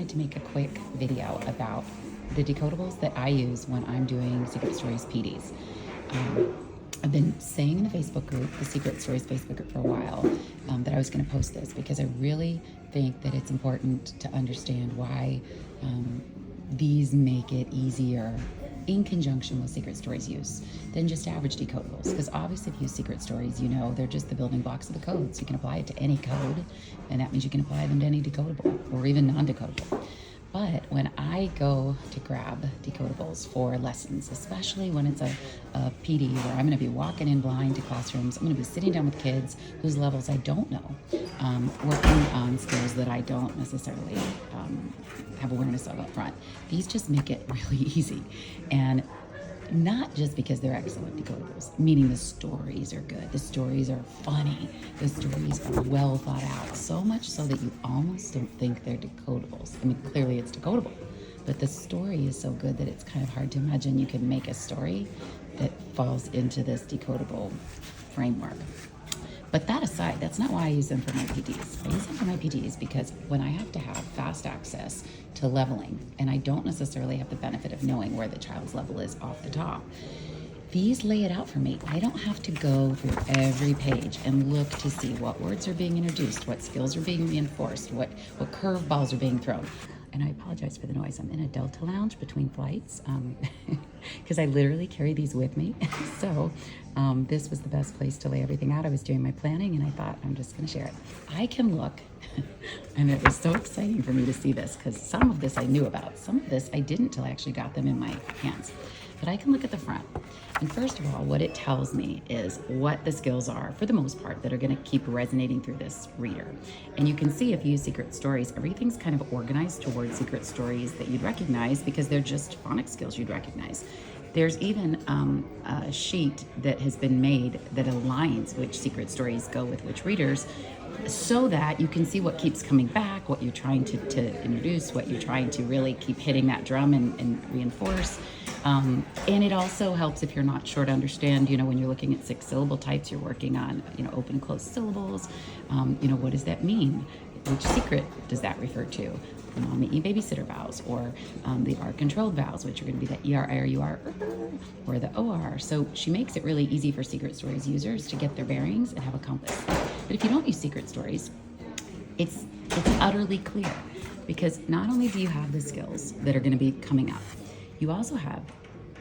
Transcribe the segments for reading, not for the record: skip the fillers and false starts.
wanted to make a quick video about the decodables that I use when I'm doing Secret Stories PDs. I've been saying in the Facebook group, the Secret Stories Facebook group, for a while, that I was going to post this because I really think that it's important to understand why these make it easier in conjunction with Secret Stories use than just average decodables. Because obviously if you use Secret Stories, you know they're just the building blocks of the code. So you can apply it to any code, and that means you can apply them to any decodable or even non-decodable. But when I go to grab decodables for lessons, especially when it's a PD where I'm going to be walking in blind to classrooms, I'm going to be sitting down with kids whose levels I don't know, working on skills that I don't necessarily have awareness of up front. These just make it really easy. And not just because they're excellent decodables, meaning the stories are good, the stories are funny, the stories are well thought out, so much so that you almost don't think they're decodables. I mean, clearly it's decodable, but the story is so good that it's kind of hard to imagine you can make a story that falls into this decodable framework. But that aside, that's not why I use them for my PDs. I use them for my PDs because when I have to have fast access to leveling, and I don't necessarily have the benefit of knowing where the child's level is off the top, these lay it out for me. I don't have to go through every page and look to see what words are being introduced, what skills are being reinforced, what curveballs are being thrown. And I apologize for the noise. I'm in a Delta lounge between flights because I literally carry these with me. So this was the best place to lay everything out. I was doing my planning and I thought I'm just going to share it. I can look, and it was so exciting for me to see this because some of this I knew about. Some of this I didn't till I actually got them in my hands. But I can look at the front. And first of all, what it tells me is what the skills are, for the most part, that are going to keep resonating through this reader. And you can see if you use Secret Stories, everything's kind of organized towards Secret Stories that you'd recognize because they're just phonics skills you'd recognize. There's even a sheet that has been made that aligns which Secret Stories go with which readers, so that you can see what keeps coming back, what you're trying to introduce, what you're trying to really keep hitting that drum and reinforce. And it also helps if you're not sure to understand, when you're looking at 6 syllable types, you're working on, open and closed syllables. What does that mean? Which secret does that refer to? The mommy babysitter vowels, or the R controlled vowels, which are going to be the ER, IR, UR, or the OR. So she makes it really easy for Secret Stories users to get their bearings and have a compass. But if you don't use Secret Stories, it's utterly clear, because not only do you have the skills that are going to be coming up, you also have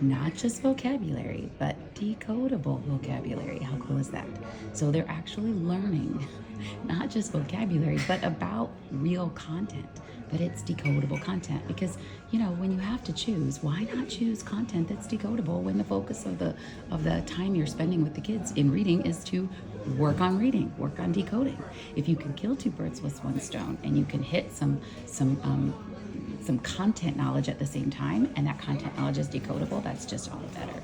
not just vocabulary, but decodable vocabulary. How cool is that? So they're actually learning not just vocabulary, but about real content, but it's decodable content. Because, when you have to choose, why not choose content that's decodable when the focus of the time you're spending with the kids in reading is to work on reading, work on decoding? If you can kill 2 birds with 1 stone, and you can hit some content knowledge at the same time, and that content knowledge is decodable, that's just all the better.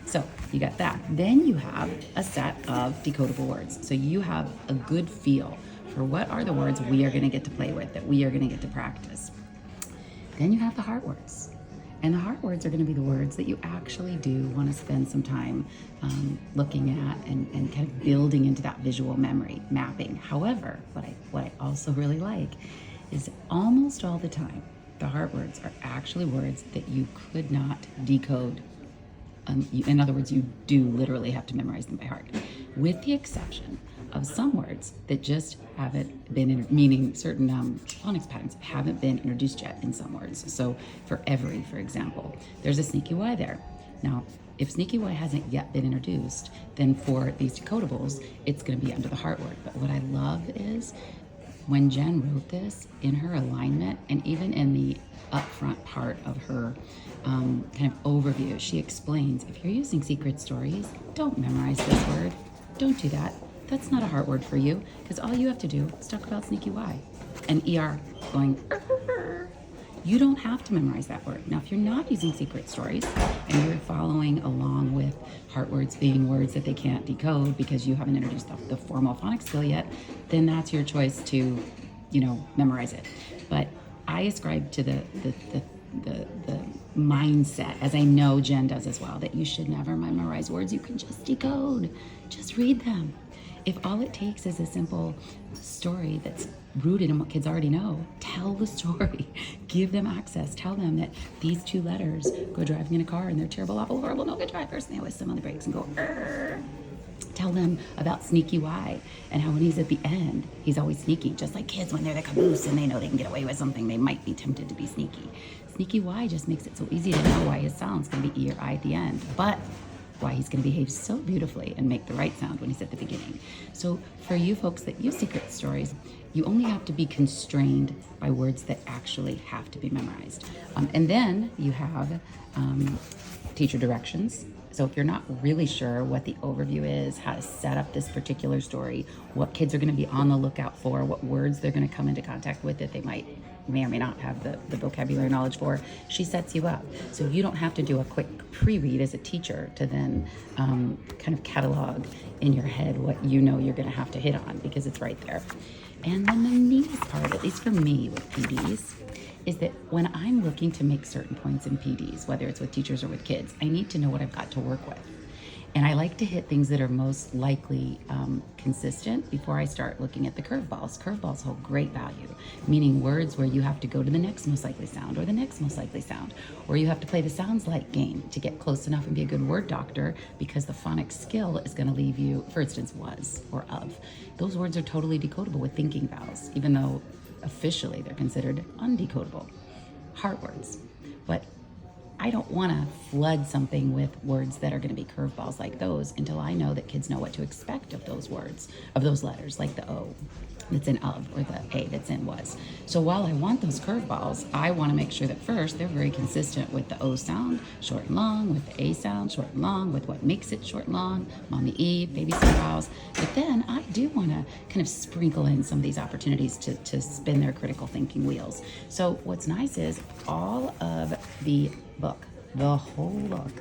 So you got that. Then you have a set of decodable words. So you have a good feel for what are the words we are going to get to play with, that we are going to get to practice. Then you have the heart words. And the heart words are going to be the words that you actually do want to spend some time looking at and kind of building into that visual memory mapping. However, what I also really like is almost all the time, the heart words are actually words that you could not decode. In other words, you do literally have to memorize them by heart, with the exception of some words that just haven't been, meaning certain phonics patterns haven't been introduced yet in some words. So for every, for example, there's a sneaky Y there. Now, if sneaky Y hasn't yet been introduced, then for these decodables, it's going to be under the heart word. But what I love is when Jen wrote this, in her alignment and even in the upfront part of her kind of overview, she explains, if you're using Secret Stories, don't memorize this word. Don't do that. That's not a heart word for you, because all you have to do is talk about sneaky Y and ER going, you don't have to memorize that word. Now, if you're not using Secret Stories and you're following along with heart words being words that they can't decode because you haven't introduced the formal phonics skill yet, then that's your choice to, memorize it. But I ascribe to the mindset, as I know Jen does as well, that you should never memorize words you can just decode. Just read them. If all it takes is a simple story that's rooted in what kids already know. Tell the story. Give them access. Tell them that these two letters go driving in a car and they're terrible, awful, horrible, no good drivers, and they always slam on the brakes and go, "Arr." Tell them about Sneaky Y and how when he's at the end, he's always sneaky. Just like kids when they're the caboose and they know they can get away with something, they might be tempted to be sneaky. Sneaky Y just makes it so easy to know why his sound's going to be E or I at the end, but why he's going to behave so beautifully and make the right sound when he's at the beginning. So for you folks that use secret stories, you only have to be constrained by words that actually have to be memorized. And then you have teacher directions. So if you're not really sure what the overview is, how to set up this particular story, what kids are going to be on the lookout for, what words they're going to come into contact with that they may or may not have the vocabulary knowledge for, she sets you up. So you don't have to do a quick pre-read as a teacher to then kind of catalog in your head what you know you're going to have to hit on, because it's right there. And then the neatest part, at least for me with PDs, is that when I'm looking to make certain points in PDs, whether it's with teachers or with kids, I need to know what I've got to work with. And I like to hit things that are most likely consistent before I start looking at the curveballs. Curveballs hold great value, meaning words where you have to go to the next most likely sound or the next most likely sound, or you have to play the sounds like game to get close enough and be a good word doctor, because the phonics skill is going to leave you, for instance, was or of. Those words are totally decodable with thinking vowels, even though officially they're considered undecodable, heart words. But I don't want to flood something with words that are going to be curveballs like those until I know that kids know what to expect of those words, of those letters, like the O that's in of or the A that's in was. So while I want those curveballs, I want to make sure that first they're very consistent with the O sound, short and long, with the A sound, short and long, with what makes it short and long, mommy E, baby C vowels. But then I do want to kind of sprinkle in some of these opportunities to spin their critical thinking wheels. So what's nice is all of the book, the whole book,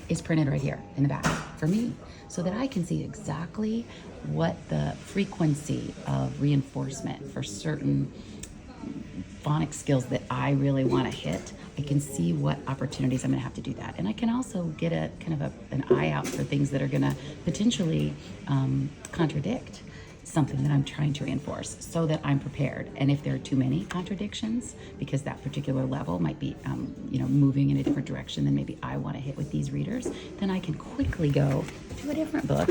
is printed right here in the back for me, so that I can see exactly what the frequency of reinforcement for certain phonics skills that I really want to hit. I can see what opportunities I'm going to have to do that. And I can also get a kind of an eye out for things that are going to potentially contradict something that I'm trying to reinforce, so that I'm prepared. And if there are too many contradictions, because that particular level might be moving in a different direction than maybe I want to hit with these readers, then I can quickly go to a different book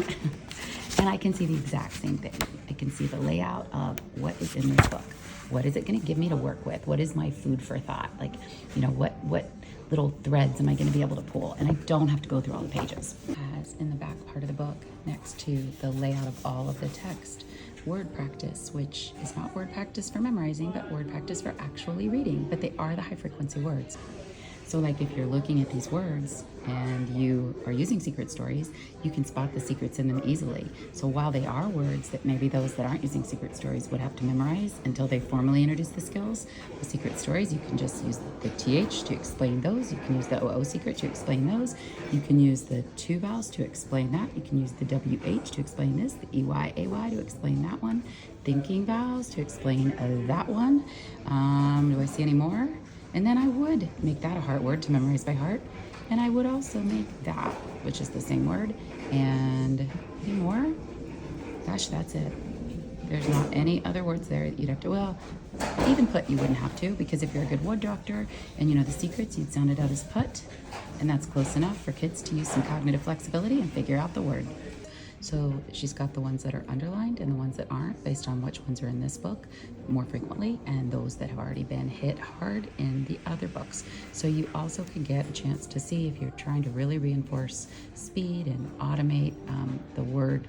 and I can see the exact same thing. I can see the layout of what is in this book. What is it going to give me to work with? What is my food for thought? Like, what little threads am I going to be able to pull? And I don't have to go through all the pages. As in the back part of the book, next to the layout of all of the text, word practice, which is not word practice for memorizing, but word practice for actually reading, but they are the high frequency words. So like if you're looking at these words and you are using secret stories, you can spot the secrets in them easily. So while they are words that maybe those that aren't using secret stories would have to memorize until they formally introduce the skills, the secret stories, you can just use the TH to explain those. You can use the OO secret to explain those. You can use the two vowels to explain that. You can use the WH to explain this, the EY, AY to explain that one, thinking vowels to explain that one. Do I see any more? And then I would make that a heart word to memorize by heart. And I would also make that, which is the same word. And any more? Gosh, that's it. There's not any other words there that you'd have to, well, even put you wouldn't have to, because if you're a good word doctor and you know the secrets, you'd sound it out as put. And that's close enough for kids to use some cognitive flexibility and figure out the word. So she's got the ones that are underlined and the ones that aren't, based on which ones are in this book more frequently, and those that have already been hit hard in the other books. So you also can get a chance to see if you're trying to really reinforce speed and automate the word,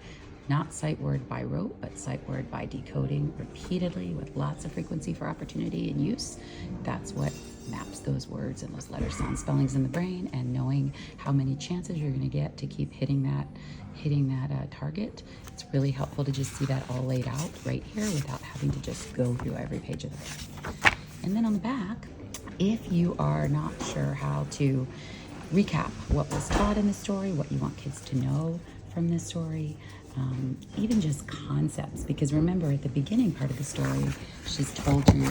not sight word by rote, but sight word by decoding repeatedly with lots of frequency for opportunity and use. That's what maps those words and those letter sound spellings in the brain, and knowing how many chances you're going to get to keep hitting that target. It's really helpful to just see that all laid out right here without having to just go through every page of the book. And then on the back, if you are not sure how to recap what was taught in the story, what you want kids to know from this story, even just concepts. Because remember, at the beginning part of the story, she's told you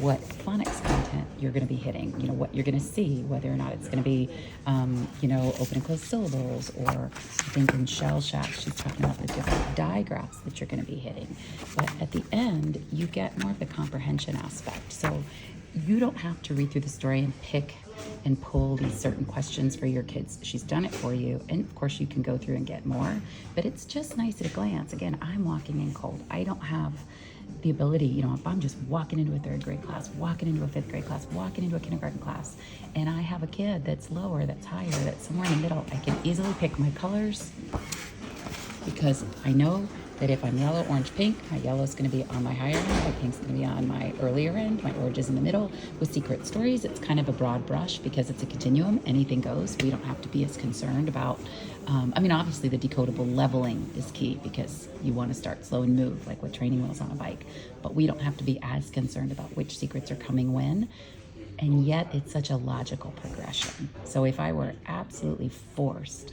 what phonics content you're going to be hitting, you know, what you're going to see, whether or not it's going to be, you know, open and closed syllables, or I think in Shell Shack, she's talking about the different digraphs that you're going to be hitting. But at the end, you get more of the comprehension aspect. So you don't have to read through the story and pick and pull these certain questions for your kids. She's done it for you. And of course you can go through and get more, but it's just nice at a glance. Again, I'm walking in cold. I don't have the ability, you know, if I'm just walking into a 3rd grade class, walking into a 5th grade class, walking into a kindergarten class, and I have a kid that's lower, that's higher, that's somewhere in the middle, I can easily pick my colors, because I know that if I'm yellow, orange, pink, my yellow is going to be on my higher end, my pink's going to be on my earlier end, my orange is in the middle. With secret stories, it's kind of a broad brush because it's a continuum. Anything goes. We don't have to be as concerned about, I mean, obviously the decodable leveling is key because you want to start slow and move, like with training wheels on a bike. But we don't have to be as concerned about which secrets are coming when. And yet it's such a logical progression. So if I were absolutely forced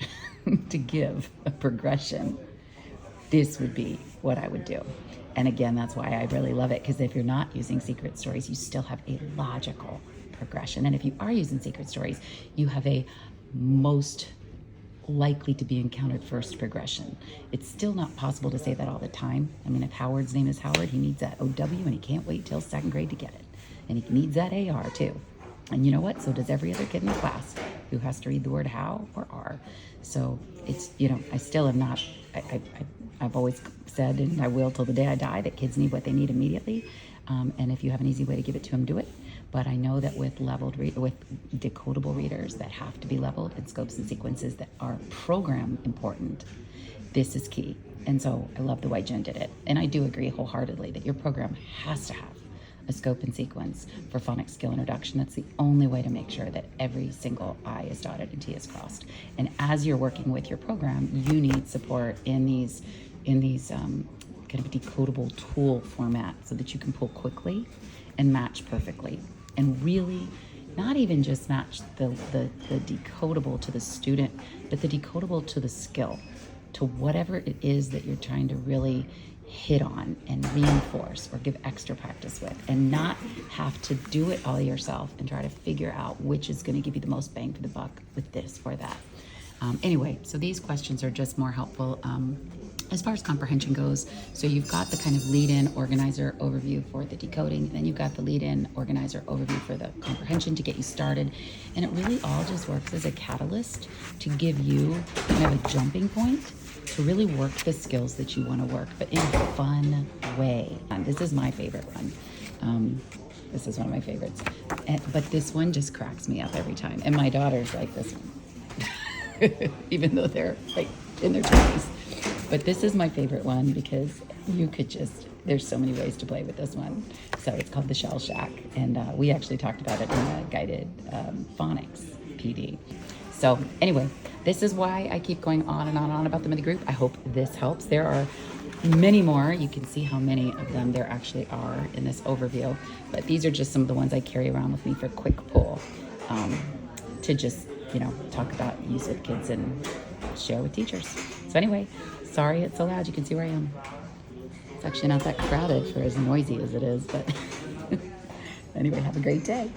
to give a progression, this would be what I would do. And again, that's why I really love it, because if you're not using secret stories, you still have a logical progression. And if you are using secret stories, you have a most likely to be encountered first progression. It's still not possible to say that all the time. I mean, if Howard's name is Howard, he needs that OW and he can't wait till 2nd grade to get it. And he needs that AR too. And you know what? So does every other kid in the class who has to read the word how or are. So it's, you know, I still am not, I've always said, and I will till the day I die, that kids need what they need immediately. And if you have an easy way to give it to them, do it. But I know that with with decodable readers that have to be leveled, and scopes and sequences that are program important, this is key. And so I love the way Jen did it. And I do agree wholeheartedly that your program has to have a scope and sequence for phonics skill introduction. That's the only way to make sure that every single I is dotted and T is crossed. And as you're working with your program, you need support in these kind of decodable tool format so that you can pull quickly and match perfectly. And really not even just match the decodable to the student, but the decodable to the skill, to whatever it is that you're trying to really hit on and reinforce or give extra practice with, and not have to do it all yourself and try to figure out which is going to give you the most bang for the buck with this or that. Anyway, so these questions are just more helpful as far as comprehension goes. So you've got the kind of lead-in organizer overview for the decoding, and then you've got the lead-in organizer overview for the comprehension to get you started. And it really all just works as a catalyst to give you kind of a jumping point to really work the skills that you want to work, but in a fun way. And this is my favorite one. This is one of my favorites. But this one just cracks me up every time. And my daughters like this one, even though they're like in their 20s. But this is my favorite one because you could just, there's so many ways to play with this one. So it's called the Shell Shack. And we actually talked about it in a guided Phonics PD. So anyway, this is why I keep going on and on and on about them in the group. I hope this helps. There are many more. You can see how many of them there actually are in this overview. But these are just some of the ones I carry around with me for quick pull to just, you know, talk about use with kids and share with teachers. So anyway, sorry it's so loud. You can see where I am. It's actually not that crowded for as noisy as it is, but anyway, have a great day.